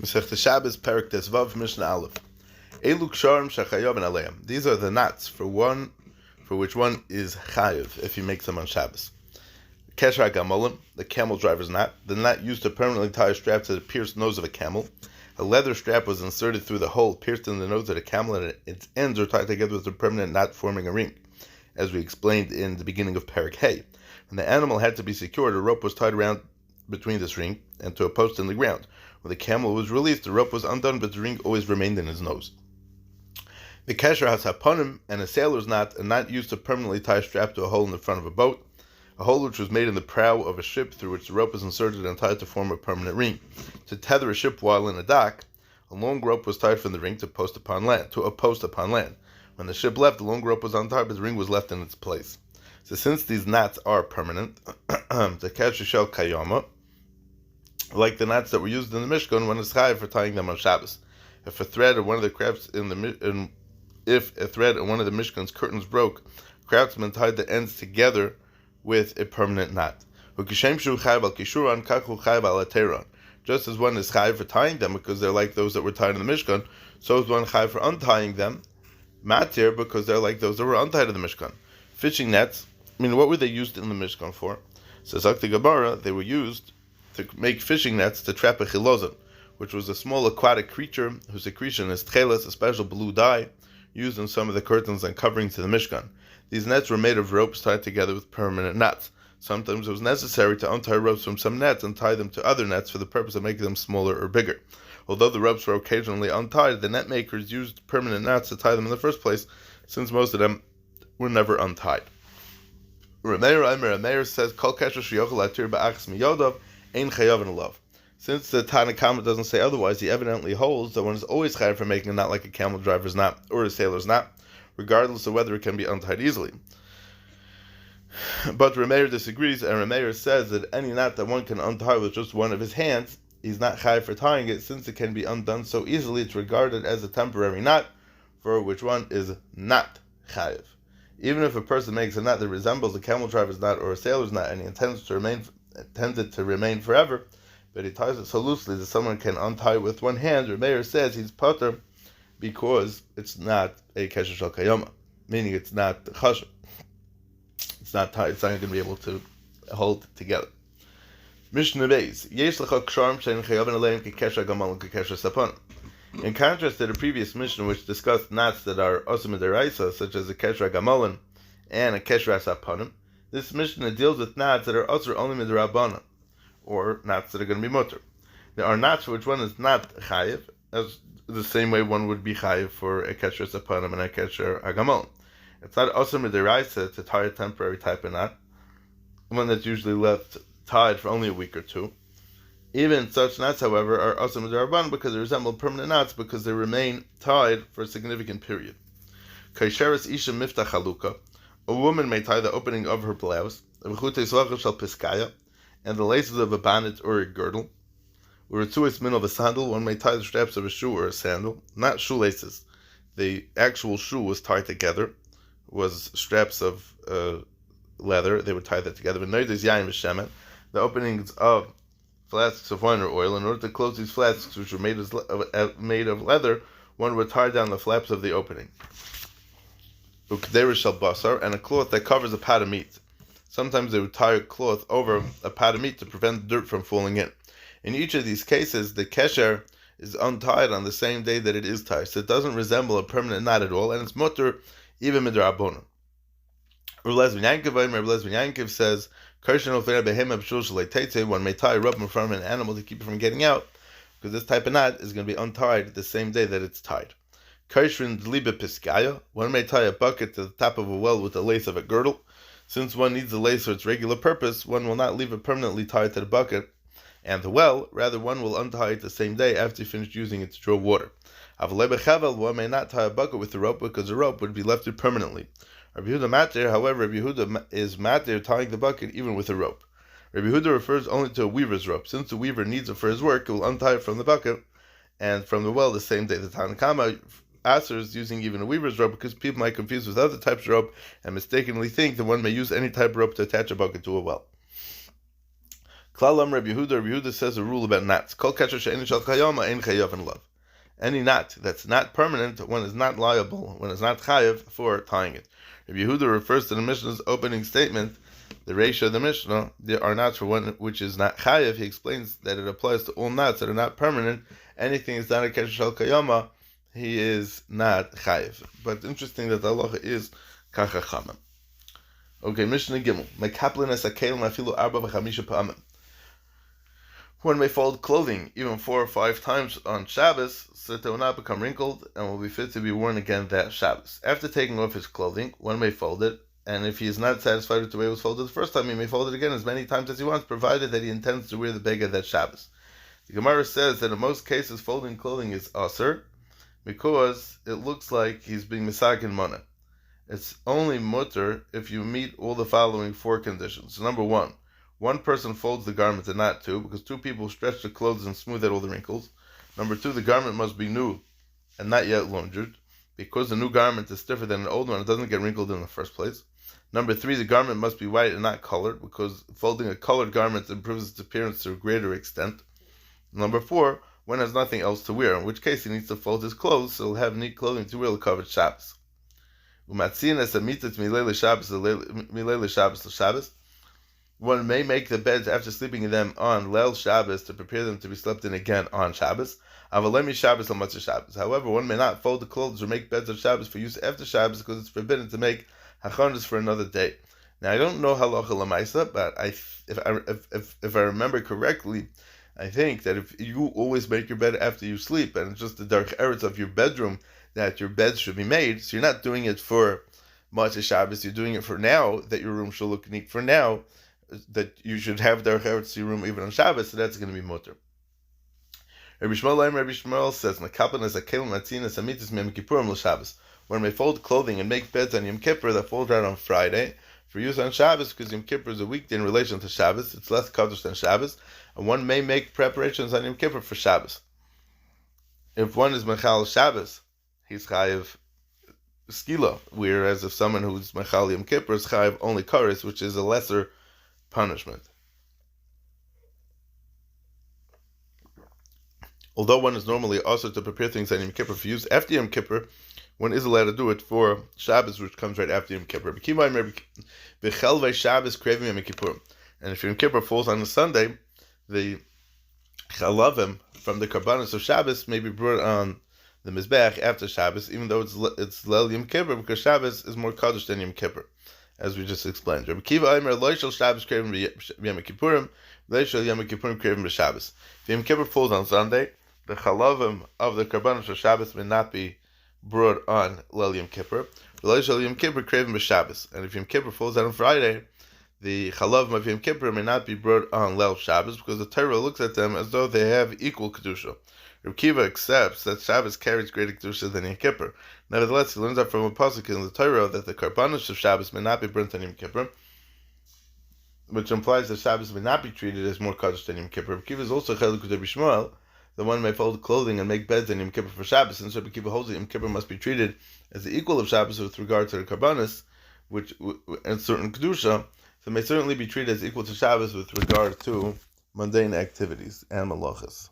Masechta Shabbos, Perek Tesvav, Mishnah Aleph. Elu ksharim shechayav aleim. These are the knots for which one is chayav if he makes them on Shabbos. Kesher gamolim, the camel driver's knot. The knot used to permanently tie a strap to the pierced nose of a camel. A leather strap was inserted through the hole pierced in the nose of the camel, and its ends are tied together with a permanent knot forming a ring, as we explained in the beginning of Perek Hay. When the animal had to be secured, a rope was tied around between this ring and to a post in the ground. When the camel was released, the rope was undone, but the ring always remained in his nose. The kesher has haponim, and a sailor's knot, a knot used to permanently tie a strap to a hole in the front of a boat, a hole which was made in the prow of a ship through which the rope was inserted and tied to form a permanent ring. To tether a ship while in a dock, a long rope was tied from the ring to a post upon land. When the ship left, the long rope was untied, but the ring was left in its place. So since these knots are permanent, the kesher shel kayama, like the knots that were used in the Mishkan, one is chayav for tying them on Shabbos. If a thread in one of the Mishkan's curtains broke, craftsmen tied the ends together with a permanent knot. Just as one is chayav for tying them because they're like those that were tied in the Mishkan, so is one chayav for untying them, matir, because they're like those that were untied in the Mishkan. Fishing nets, what were they used in the Mishkan for? Says the Gemara, they were used to make fishing nets to trap a chilozon, which was a small aquatic creature whose secretion is tcheles, a special blue dye used in some of the curtains and coverings to the Mishkan. These nets were made of ropes tied together with permanent knots. Sometimes it was necessary to untie ropes from some nets and tie them to other nets for the purpose of making them smaller or bigger. Although the ropes were occasionally untied, the net makers used permanent knots to tie them in the first place, since most of them were never untied. Rameir says, Kol kesher sheyochel atir ba'achs miyodav ein chayav alav. Since the Tanna Kama doesn't say otherwise, he evidently holds that one is always chayav for making a knot like a camel driver's knot or a sailor's knot, regardless of whether it can be untied easily. But Rameir disagrees, and Rameir says that any knot that one can untie with just one of his hands, he's not chayav for tying it, since it can be undone so easily. It's regarded as a temporary knot, for which one is not chayav. Even if a person makes a knot that resembles a camel driver's knot or a sailor's knot, and he intends it to remain forever, but he ties it so loosely that someone can untie it with one hand, Rameir says he's potter because it's not a kesher shel kayama, meaning it's not chashav. It's not tied. It's not going to be able to hold it together. Mishnah Beis, yesh lecha ksharim she'en chayav aleim kekesher gamal kekesher sapon. In contrast to the previous Mishnah, which discussed knots that are osum deraisa, such as a kesher gamalin and a kesher saponim, this Mishnah deals with knots that are osur only midrabanan, or knots that are going to be mutter. There are knots for which one is not chayiv, as the same way one would be chayiv for a kesher saponim and a kesher gamalin. It's not osur midiraisa to tie a temporary type of knot, one that's usually left tied for only a week or two. Even such knots, however, are osur midaraban because they resemble permanent knots because they remain tied for a significant period. Kaisheres isha miftach haluka, a woman may tie the opening of her blouse, and the laces of a bonnet or a girdle. Uretzuis min of a sandal, one may tie the straps of a shoe or a sandal, not shoelaces. The actual shoe was tied together, was straps of leather, they would tie that together. The openings of flasks of wine or oil, in order to close these flasks, which were made of leather, one would tie down the flaps of the opening. Ukderish shel basar, and a cloth that covers a pot of meat. Sometimes they would tie a cloth over a pot of meat to prevent dirt from falling in. In each of these cases, the kesher is untied on the same day that it is tied, so it doesn't resemble a permanent knot at all, and it's mutter even midrabanan. Rabbi Yankov says, one may tie a rope in front of an animal to keep it from getting out, because this type of knot is going to be untied the same day that it's tied. One may tie a bucket to the top of a well with the lace of a girdle. Since one needs the lace for its regular purpose, one will not leave it permanently tied to the bucket and the well, rather one will untie it the same day after you finished using it to draw water. One may not tie a bucket with the rope because the rope would be left permanently. Rabbi Yehuda matir, however, Rabbi Yehuda is matir tying the bucket even with a rope. Rabbi Yehuda refers only to a weaver's rope. Since the weaver needs it for his work, he will untie it from the bucket and from the well the same day. The Tanna Kama answers using even a weaver's rope because people might confuse with other types of rope and mistakenly think that one may use any type of rope to attach a bucket to a well. Klalam Rabbi Yehuda says a rule about knots. Kol kasher she'ein shel kayama ein chayav in love. Any knot that's not permanent, one is not liable, one is not chayav for tying it. Rabbi Yehuda refers to the Mishnah's opening statement, the ratio of the Mishnah, there are knots for one which is not chayav. He explains that it applies to all knots that are not permanent. Anything is not a kasher shel kayama, he is not chayav. But interesting that the halacha is kachachama. Okay, Mishnah Gimel. Mekaplin es hakelim afilu arba v'chamisha pa'amim. One may fold clothing even 4 or 5 times on Shabbos, so that it will not become wrinkled and will be fit to be worn again that Shabbos. After taking off his clothing, one may fold it, and if he is not satisfied with the way it was folded the first time, he may fold it again as many times as he wants, provided that he intends to wear the beged that Shabbos. The Gemara says that in most cases folding clothing is asur, because it looks like he's being misakin mana. It's only mutter if you meet all the following 4 conditions. So number 1, one person folds the garment and not 2, because 2 people stretch the clothes and smooth out all the wrinkles. Number 2, the garment must be new and not yet laundered, because the new garment is stiffer than an old one, it doesn't get wrinkled in the first place. Number 3, the garment must be white and not colored, because folding a colored garment improves its appearance to a greater extent. Number 4, one has nothing else to wear, in which case he needs to fold his clothes so he'll have neat clothing to wear to cover Shabbos. One may make the beds after sleeping in them on Leil Shabbos to prepare them to be slept in again on Shabbos. However, one may not fold the clothes or make beds of Shabbos for use after Shabbos because it's forbidden to make hachonis for another day. Now, I don't know halacha lemaisa, but if I remember correctly, I think that if you always make your bed after you sleep, and it's just the dark eretz of your bedroom that your bed should be made, so you're not doing it for Motzei Shabbos, you're doing it for now, that your room should look neat for now, that you should have dark eretz your room even on Shabbos, so that's going to be mutter. Rabbi Shmuel says, one may fold clothing and make beds on Yom Kippur that fold out on Friday for use on Shabbos, because Yom Kippur is a weekday in relation to Shabbos, it's less kadosh than Shabbos, and one may make preparations on Yom Kippur for Shabbos. If one is mechal Shabbos, he's chayiv skila, whereas if someone who's mechal Yom Kippur is chayiv only kares, which is a lesser punishment. Although one is normally also to prepare things on Yom Kippur for use after Yom Kippur, one is allowed to do it for Shabbos, which comes right after Yom Kippur. And if Yom Kippur falls on a Sunday, the chalavim from the karbanos of Shabbos may be brought on the mizbeach after Shabbos, even though it's Leil Yom Kippur, because Shabbos is more kaddish than Yom Kippur, as we just explained. Rabbi Kiva Aimer lo shel Shabbos krevim b'Yom Kippurim, lo shel Yom Kippurim krevim b'Shabbos. If Yom Kippur falls on Sunday, the chalavim of the karbanos of Shabbos may not be brought on Leil Yom Kippur. Lo shel Yom Kippur krevim b'Shabbos. And if Yom Kippur falls on Friday, the chalavim of Yom Kippur may not be brought on Leil Shabbos, because the Torah looks at them as though they have equal kedusha. Rabbi Kiva accepts that Shabbos carries greater kedusha than Yom Kippur. Nevertheless, he learns out from a pasuk in the Torah that the karbanos of Shabbos may not be burnt on Yom Kippur, which implies that Shabbos may not be treated as more kaddish than Yom Kippur. Rabbi Kiva is also chelek with Rabbi Shmuel, the one may fold clothing and make beds on Yom Kippur for Shabbos, and so Rabbi Kiva holds that Yom Kippur must be treated as the equal of Shabbos with regard to the karbanos, which and certain kedusha, so may certainly be treated as equal to Shabbos with regard to mundane activities and malachas.